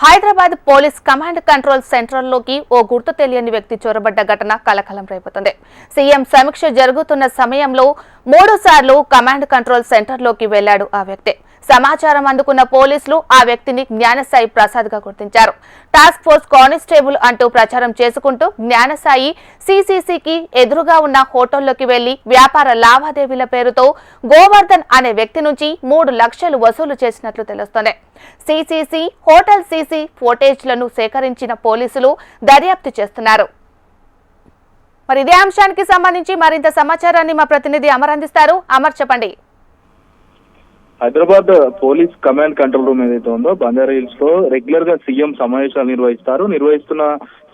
Hyderabad police command control సెంటర్లోకి ఓ గుర్తు తెలియని వ్యక్తి చొరబడ్డ ఘటన కలకలం రేపుతుంది. సీఎం సమీక్ష జరుగుతున్న సమయంలో 3 సార్లు కమాండ్ కంట్రోల్ సెంటర్లోకి వెళ్లాడు ఆ వ్యక్తి. సమాచారం అందుకున్న పోలీసులు ఆ వ్యక్తిని జ్ఞానసాయి ప్రసాద్ గా గుర్తించారు. టాస్క్ ఫోర్స్ కానిస్టేబుల్ అంటూ ప్రచారం చేసుకుంటూ జ్ఞానసాయి సిసిసికి ఎదురుగా ఉన్న హోటల్లోకి వెళ్లి వ్యాపార లావాదేవీల పేరుతో గోవర్ధన్ అనే వ్యక్తి నుంచి 3 లక్షలు వసూలు చేసినట్లు తెలుస్తోంది. సిసిసి హోటల్ సీసీ ఫుటేజ్లను సేకరించిన పోలీసులు దర్యాప్తు చేస్తున్నారు. మరి ఇదే అంశానికి సంబంధించి మరింత సమాచారాన్ని మా ప్రతినిధి అమర్ అందిస్తారు. అమర్, చెప్పండి. Hyderabad police command control room ఏదైతే ఉందో బంజారా హిల్స్ లో రెగ్యులర్ గా సీఎం సమావేశాలు నిర్వహిస్తున్న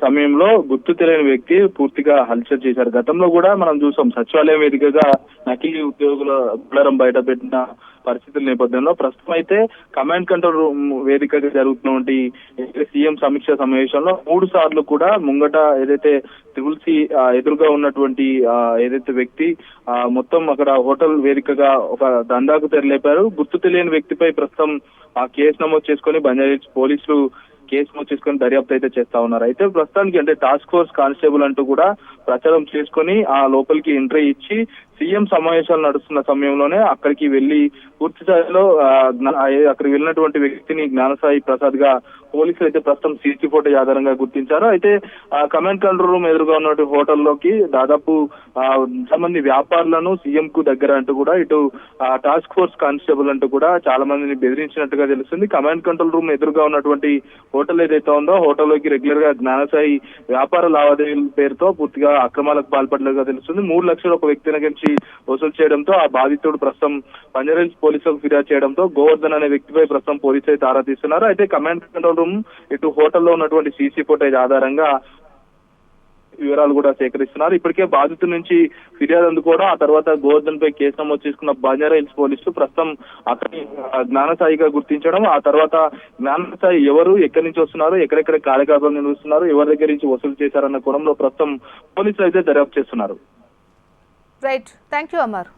సమయంలో గుర్తు తెలియని వ్యక్తి పూర్తిగా హల్చల్ చేశారు. గతంలో కూడా మనం చూసాం, సచివాలయం వేదికగా నకిలీ ఉద్యోగుల గుడారం బయట పెట్టిన పరిస్థితుల నేపథ్యంలో ప్రస్తుతం అయితే కమాండ్ కంట్రోల్ రూమ్ వేదికగా జరుగుతున్నటువంటి సీఎం సమీక్ష సమావేశంలో 3 సార్లు కూడా ముంగట ఏదైతే తులసి ఎదురుగా ఉన్నటువంటి ఏదైతే వ్యక్తి మొత్తం అక్కడ హోటల్ వేదికగా ఒక దందాకు తెరలేపారు. గుర్తు తెలియని వ్యక్తిపై ప్రస్తుతం కేసు నమోదు చేసుకుని బంజారా హిల్స్ పోలీసులు కేసు నమోదు చేసుకుని దర్యాప్తు అయితే చేస్తా ఉన్నారు. అయితే ప్రస్తుతానికి అంటే టాస్క్ ఫోర్స్ కానిస్టేబుల్ అంటూ కూడా ప్రచారం చేసుకుని ఆ లోపలికి ఎంట్రీ ఇచ్చి సీఎం సమావేశాలు నడుస్తున్న సమయంలోనే అక్కడికి వెళ్లి పూర్తి స్థాయిలో అక్కడికి వెళ్ళినటువంటి వ్యక్తిని జ్ఞానసాయి ప్రసాద్ గా పోలీసులు అయితే ప్రస్తుతం సీసీ ఫోటేజ్ ఆధారంగా గుర్తించారు. అయితే కమాండ్ కంట్రోల్ రూమ్ ఎదురుగా ఉన్నటువంటి హోటల్లోకి దాదాపు మంది వ్యాపారులను సీఎం కు దగ్గర అంటూ కూడా ఇటు టాస్క్ ఫోర్స్ కానిస్టేబుల్ అంటూ కూడా చాలా మందిని బెదిరించినట్టుగా తెలుస్తుంది. కమాండ్ కంట్రోల్ రూమ్ ఎదురుగా ఉన్నటువంటి హోటల్ ఏదైతే ఉందో హోటల్లోకి రెగ్యులర్ గా జ్ఞానసాయి వ్యాపార లావాదేవీల పేరుతో పూర్తిగా అక్రమాలకు పాల్పడినట్టుగా తెలుస్తుంది. 3 లక్షలు ఒక వ్యక్తిని గురించి వసూలు చేయడంతో ఆ బాధితుడు ప్రస్తుతం బంజారా హిల్స్ పోలీసులకు ఫిర్యాదు చేయడంతో గోవర్ధన్ అనే వ్యక్తిపై ప్రస్తుతం పోలీసులు అయితే ఆరా తీస్తున్నారు. అయితే కమాండ్ కంట్రోల్ రూమ్ ఇటు హోటల్లో ఉన్నటువంటి సీసీ ఫుటేజ్ ఆధారంగా వివరాలు కూడా సేకరిస్తున్నారు. ఇప్పటికే బాధితుల నుంచి ఫిర్యాదు అందుకోవడం, ఆ తర్వాత గోవర్ధన్ పై కేసు నమోదు చేసుకున్న బంజారా హిల్స్ పోలీసులు ప్రస్తుతం అక్కడి జ్ఞానసాయిగా గుర్తించడం, ఆ తర్వాత జ్ఞానసాయి ఎవరు, ఎక్కడి నుంచి వస్తున్నారు, ఎక్కడెక్కడ కార్యకలాపాలు నిర్వహిస్తున్నారు, ఎవరి దగ్గర నుంచి వసూలు చేశారన్న కోణంలో ప్రస్తుతం పోలీసులు అయితే దర్యాప్తు చేస్తున్నారు. Right, thank you Amar.